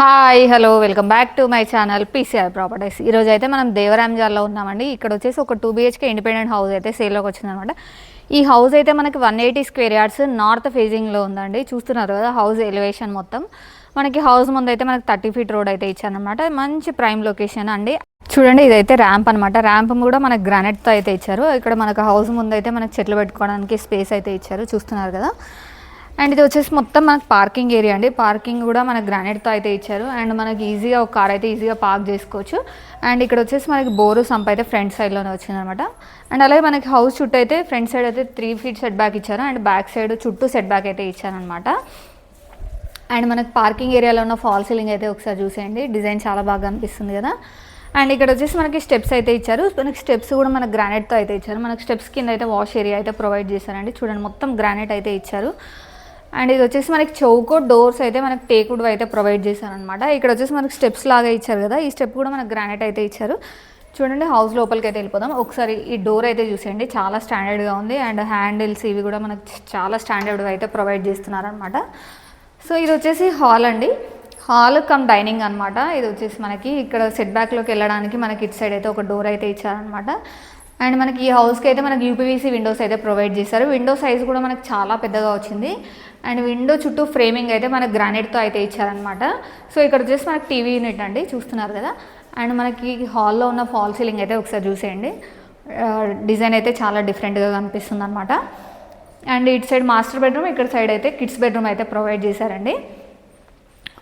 Hi hello welcome back to my channel PCR properties. ఈరోజు అయితే మనం దేవరాంజాల్లో ఉన్నామండి. ఇక్కడ వచ్చేసి ఒక 2 BHK ఇండిపెండెంట్ హౌస్ అయితే సేల్లోకి వచ్చిందనమాట. ఈ హౌస్ అయితే మనకి 180 స్క్వేర్ యార్డ్స్ నార్త్ ఫేజింగ్లో ఉందండి. చూస్తున్నారు కదా హౌస్ ఎలివేషన్ మొత్తం. మనకి హౌస్ ముందు అయితే మనకి 30 feet రోడ్ అయితే ఇచ్చారనమాట. మంచి ప్రైమ్ లొకేషన్ అండి. చూడండి ఇదైతే ర్యాంప్ అనమాట. ర్యాంప్ కూడా మనకి గ్రానైట్తో అయితే ఇచ్చారు. ఇక్కడ మనకు హౌస్ ముందు అయితే మనకి చెట్లు పెట్టుకోవడానికి స్పేస్ అయితే ఇచ్చారు. చూస్తున్నారు కదా. అండ్ ఇది వచ్చేసి మొత్తం మనకు పార్కింగ్ ఏరియా అండి. పార్కింగ్ కూడా మనకు గ్రానైట్తో అయితే ఇచ్చారు. అండ్ మనకి ఈజీగా ఒక కార్ అయితే ఈజీగా పార్క్ చేసుకోవచ్చు. అండ్ ఇక్కడ వచ్చేసి మనకి బోరు సంప్ అయితే ఫ్రంట్ సైడ్లోనే వచ్చిందనమాట. అండ్ అలాగే మనకి హౌస్ చుట్టూ అయితే ఫ్రంట్ సైడ్ అయితే 3 feet సెట్ బ్యాక్ ఇచ్చారు. అండ్ బ్యాక్ సైడ్ చుట్టూ సెట్ బ్యాక్ అయితే ఇచ్చారనమాట. అండ్ మనకి పార్కింగ్ ఏరియాలో ఉన్న ఫాల్ సీలింగ్ అయితే ఒకసారి చూసేయండి. డిజైన్ చాలా బాగా అనిపిస్తుంది కదా. అండ్ ఇక్కడ వచ్చేసి మనకి స్టెప్స్ అయితే ఇచ్చారు. మనకి స్టెప్స్ కూడా మనకి గ్రానైట్తో అయితే ఇచ్చారు. మనకి స్టెప్స్ కింద అయితే వాష్ ఏరియా అయితే ప్రొవైడ్ చేశారండి. చూడండి మొత్తం గ్రానైట్ అయితే ఇచ్చారు. అండ్ ఇది వచ్చేసి మనకి చౌకో డోర్స్ అయితే మనకి టేకుడ్ అయితే ప్రొవైడ్ చేశారనమాట. ఇక్కడ వచ్చేసి మనకి స్టెప్స్ లాగా ఇచ్చారు కదా. ఈ స్టెప్ కూడా మనకి గ్రానైట్ అయితే ఇచ్చారు. చూడండి హౌస్ లోపలికి అయితే వెళ్ళిపోదాం. ఒకసారి ఈ డోర్ అయితే చూసేయండి. చాలా స్టాండర్డ్గా ఉంది. అండ్ హ్యాండిల్స్ ఇవి కూడా మనకి చాలా స్టాండర్డ్గా అయితే ప్రొవైడ్ చేస్తున్నారనమాట. సో ఇది వచ్చేసి హాల్ అండి. హాల్ కమ్ డైనింగ్ అనమాట. ఇది వచ్చేసి మనకి ఇక్కడ సెట్ బ్యాక్లోకి వెళ్ళడానికి మనకి ఇటు సైడ్ అయితే ఒక డోర్ అయితే ఇచ్చారనమాట. అండ్ మనకి ఈ హౌస్కి అయితే మనకి యూపీవీసీ విండోస్ అయితే ప్రొవైడ్ చేశారు. విండో సైజ్ కూడా మనకి చాలా పెద్దగా వచ్చింది. అండ్ విండో చుట్టూ ఫ్రేమింగ్ అయితే మనకి గ్రానైట్తో అయితే ఇచ్చారనమాట. సో ఇక్కడ వచ్చేసి మనకి టీవీ యూనిట్ అండి. చూస్తున్నారు కదా. అండ్ మనకి హాల్లో ఉన్న ఫాల్ సీలింగ్ అయితే ఒకసారి చూసేయండి. డిజైన్ అయితే చాలా డిఫరెంట్గా కనిపిస్తుంది అనమాట. అండ్ ఇటు సైడ్ మాస్టర్ బెడ్రూమ్, ఇక్కడ సైడ్ అయితే కిడ్స్ బెడ్రూమ్ అయితే ప్రొవైడ్ చేశారండి.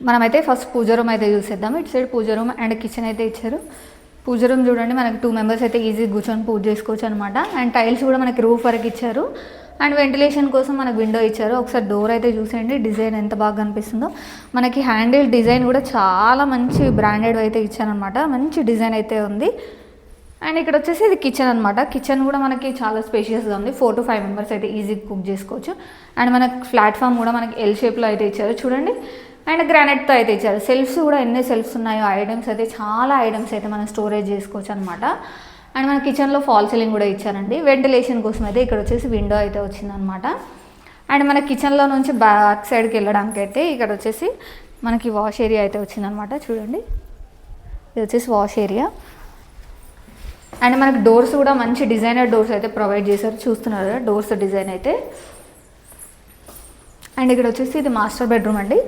మనమైతే ఫస్ట్ పూజ రూమ్ అయితే చూసేద్దాము. ఇటు side puja room and kitchen అయితే ఇచ్చారు. పూజ రూమ్ చూడండి మనకి 2 members అయితే ఈజీగా కూర్చొని పూజ చేసుకోవచ్చు అనమాట. అండ్ టైల్స్ కూడా మనకి రూఫ్ వరకు ఇచ్చారు. అండ్ వెంటిలేషన్ కోసం మనకు విండో ఇచ్చారు. ఒకసారి డోర్ అయితే చూసేయండి. డిజైన్ ఎంత బాగా కనిపిస్తుందో. మనకి హ్యాండిల్ డిజైన్ కూడా చాలా మంచి బ్రాండెడ్ అయితే ఇచ్చారనమాట. మంచి డిజైన్ అయితే ఉంది. అండ్ ఇక్కడ వచ్చేసి ఇది కిచెన్ అనమాట. కిచెన్ కూడా మనకి చాలా స్పేషియస్గా ఉంది. 4 to 5 members అయితే ఈజీగా కుక్ చేసుకోవచ్చు. అండ్ మనకి ప్లాట్ఫామ్ కూడా మనకి ఎల్ షేప్లో అయితే ఇచ్చారు చూడండి. అండ్ గ్రానైట్తో అయితే ఇచ్చారు. సెల్ఫ్స్ కూడా ఎన్ని సెల్ఫ్స్ ఉన్నాయో ఐటమ్స్ అయితే చాలా ఐటమ్స్ అయితే మనం స్టోరేజ్ చేసుకోవచ్చు అనమాట. అండ్ మన కిచెన్లో ఫాల్ సీలింగ్ కూడా ఇచ్చారండి. వెంటిలేషన్ కోసం అయితే ఇక్కడ వచ్చేసి విండో అయితే వచ్చిందనమాట. అండ్ మన కిచెన్లో నుంచి బ్యాక్ సైడ్కి వెళ్ళడానికి అయితే ఇక్కడ వచ్చేసి మనకి వాష్ ఏరియా అయితే వచ్చిందనమాట. చూడండి ఇది వచ్చేసి వాష్ ఏరియా. అండ్ మనకి డోర్స్ కూడా మంచి డిజైనర్ డోర్స్ అయితే ప్రొవైడ్ చేశారు. చూస్తున్నారు కదా డోర్స్ డిజైన్ అయితే. అండ్ ఇక్కడ వచ్చేసి ఇది మాస్టర్ బెడ్రూమ్ అండి.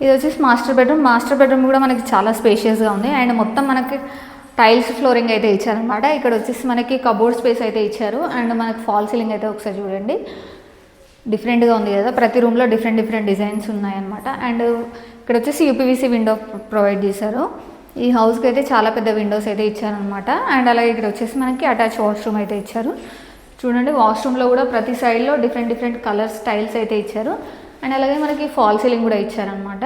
ఇది వచ్చేసి మాస్టర్ బెడ్రూమ్. మాస్టర్ బెడ్రూమ్ కూడా మనకి చాలా స్పేషియస్గా ఉంది. అండ్ మొత్తం మనకి టైల్స్ ఫ్లోరింగ్ అయితే ఇచ్చారనమాట. ఇక్కడ వచ్చేసి మనకి కబోర్డ్ స్పేస్ అయితే ఇచ్చారు. అండ్ మనకి ఫాల్ సీలింగ్ అయితే ఒకసారి చూడండి. డిఫరెంట్గా ఉంది కదా. ప్రతి రూమ్లో డిఫరెంట్ డిజైన్స్ ఉన్నాయన్నమాట. అండ్ ఇక్కడ వచ్చేసి యూపీవీసీ విండో ప్రొవైడ్ చేశారు. ఈ హౌస్కి అయితే చాలా పెద్ద విండోస్ అయితే ఇచ్చారనమాట. అండ్ అలాగే ఇక్కడ వచ్చేసి మనకి అటాచ్ వాష్రూమ్ అయితే ఇచ్చారు. చూడండి వాష్రూమ్లో కూడా ప్రతి సైడ్లో డిఫరెంట్ కలర్స్ టైల్స్ అయితే ఇచ్చారు. అండ్ అలాగే మనకి ఫాల్ సీలింగ్ కూడా ఇచ్చారనమాట.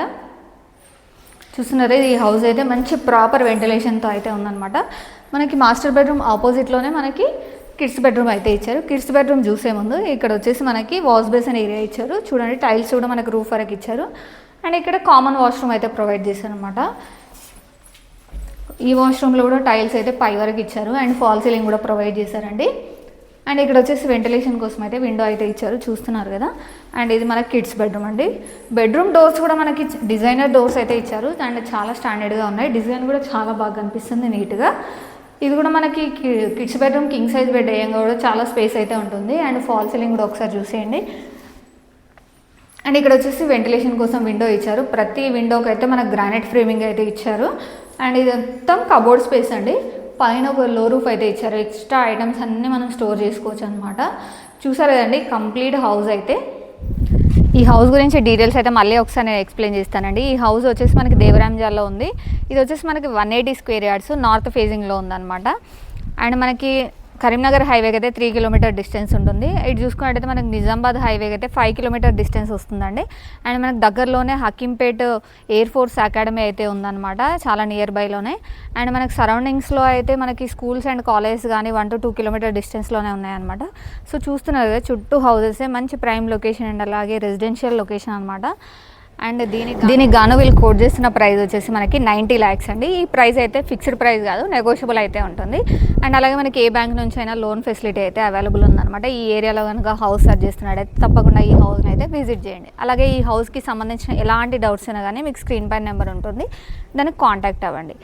చూస్తున్నారు ఈ హౌస్ అయితే మంచి ప్రాపర్ వెంటిలేషన్తో అయితే ఉందన్నమాట. మనకి మాస్టర్ బెడ్రూమ్ ఆపోజిట్లోనే మనకి కిడ్స్ బెడ్రూమ్ అయితే ఇచ్చారు. కిడ్స్ బెడ్రూమ్ చూసే ముందు ఇక్కడ వచ్చేసి మనకి వాష్ బేసిన్ ఏరియా ఇచ్చారు. చూడండి టైల్స్ కూడా మనకి రూఫ్ వరకు ఇచ్చారు. అండ్ ఇక్కడ కామన్ వాష్రూమ్ అయితే ప్రొవైడ్ చేశారు అనమాట. ఈ వాష్రూమ్లో కూడా టైల్స్ అయితే పై వరకు ఇచ్చారు. అండ్ ఫాల్ సీలింగ్ కూడా ప్రొవైడ్ చేశారండి. అండ్ ఇక్కడ వచ్చేసి వెంటిలేషన్ కోసం అయితే విండో అయితే ఇచ్చారు. చూస్తున్నారు కదా. అండ్ ఇది మనకి కిడ్స్ బెడ్రూమ్ అండి. బెడ్రూమ్ డోర్స్ కూడా మనకి డిజైనర్ డోర్స్ అయితే ఇచ్చారు. అండ్ చాలా స్టాండర్డ్గా ఉన్నాయి. డిజైన్ కూడా చాలా బాగా కనిపిస్తుంది నీట్గా. ఇది కూడా మనకి kids bedroom king size bed వేయంగా కూడా చాలా స్పేస్ అయితే ఉంటుంది. అండ్ ఫాల్ సీలింగ్ కూడా ఒకసారి చూసేయండి. అండ్ ఇక్కడ వచ్చేసి వెంటిలేషన్ కోసం విండో ఇచ్చారు. ప్రతి విండోకి అయితే మనకు గ్రానైట్ ఫ్రేమింగ్ అయితే ఇచ్చారు. అండ్ ఇది మొత్తం కబోర్డ్ స్పేస్ అండి. పైన ఒక లో రూఫ్ అయితే ఇచ్చారు. ఎక్స్ట్రా ఐటమ్స్ అన్నీ మనం స్టోర్ చేసుకోవచ్చు అనమాట. చూసారు కదండి కంప్లీట్ హౌస్ అయితే. ఈ హౌస్ గురించి డీటెయిల్స్ అయితే మళ్ళీ ఒకసారి నేను ఎక్స్ప్లెయిన్ చేస్తానండి. ఈ హౌస్ వచ్చేసి మనకి దేవరాంజాల్లో ఉంది. ఇది వచ్చేసి మనకి 180 స్క్వేర్ యార్డ్స్ నార్త్ ఫేజింగ్లో ఉందన్నమాట. అండ్ మనకి కరీంనగర్ హైవేకి అయితే 3 kilometer డిస్టెన్స్ ఉంటుంది. ఇటు చూసుకున్నట్టయితే మనకి నిజామాబాద్ హైవేకి అయితే 5 kilometer డిస్టెన్స్ వస్తుందండి. అండ్ మనకి దగ్గరలోనే హకీంపేట్ ఎయిర్ ఫోర్స్ అకాడమీ అయితే ఉందన్నమాట. చాలా నియర్ బైలోనే. అండ్ మనకి సరౌండింగ్స్లో అయితే మనకి స్కూల్స్ అండ్ కాలేజెస్ కానీ 1 to 2 kilometer డిస్టెన్స్లోనే ఉన్నాయన్నమాట. సో చూస్తున్నారు కదా చుట్టూ హౌసెస్ మంచి ప్రైమ్ లొకేషన్ అండ్ అలాగే రెసిడెన్షియల్ లొకేషన్ అనమాట. అండ్ దీనికి గాను వీళ్ళు కోట్ చేస్తున్న ప్రైస్ వచ్చేసి మనకి 90 lakhs అండి. ఈ ప్రైస్ అయితే ఫిక్స్డ్ ప్రైస్ కాదు, నెగోషియబుల్ అయితే ఉంటుంది. అండ్ అలాగే మనకి ఏ బ్యాంక్ నుంచి అయినా లోన్ ఫెసిలిటీ అయితే అవైలబుల్ ఉందన్నమాట. ఈ ఏరియాలో కనుక హౌస్ సర్చ్ చేస్తున్నాడైతే తప్పకుండా ఈ హౌస్ని అయితే విజిట్ చేయండి. అలాగే ఈ హౌస్కి సంబంధించిన ఎలాంటి డౌట్స్ అయినా కానీ మీకు స్క్రీన్ పైన నెంబర్ ఉంటుంది, దానికి కాంటాక్ట్ అవ్వండి.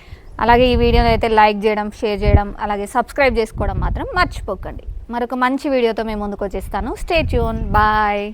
అలాగే ఈ వీడియోని అయితే లైక్ చేయడం, షేర్ చేయడం, అలాగే సబ్స్క్రైబ్ చేసుకోవడం మాత్రం మర్చిపోకండి. మరొక మంచి వీడియోతో మేము ముందుకు వచ్చేస్తాను. Stay tune, bye.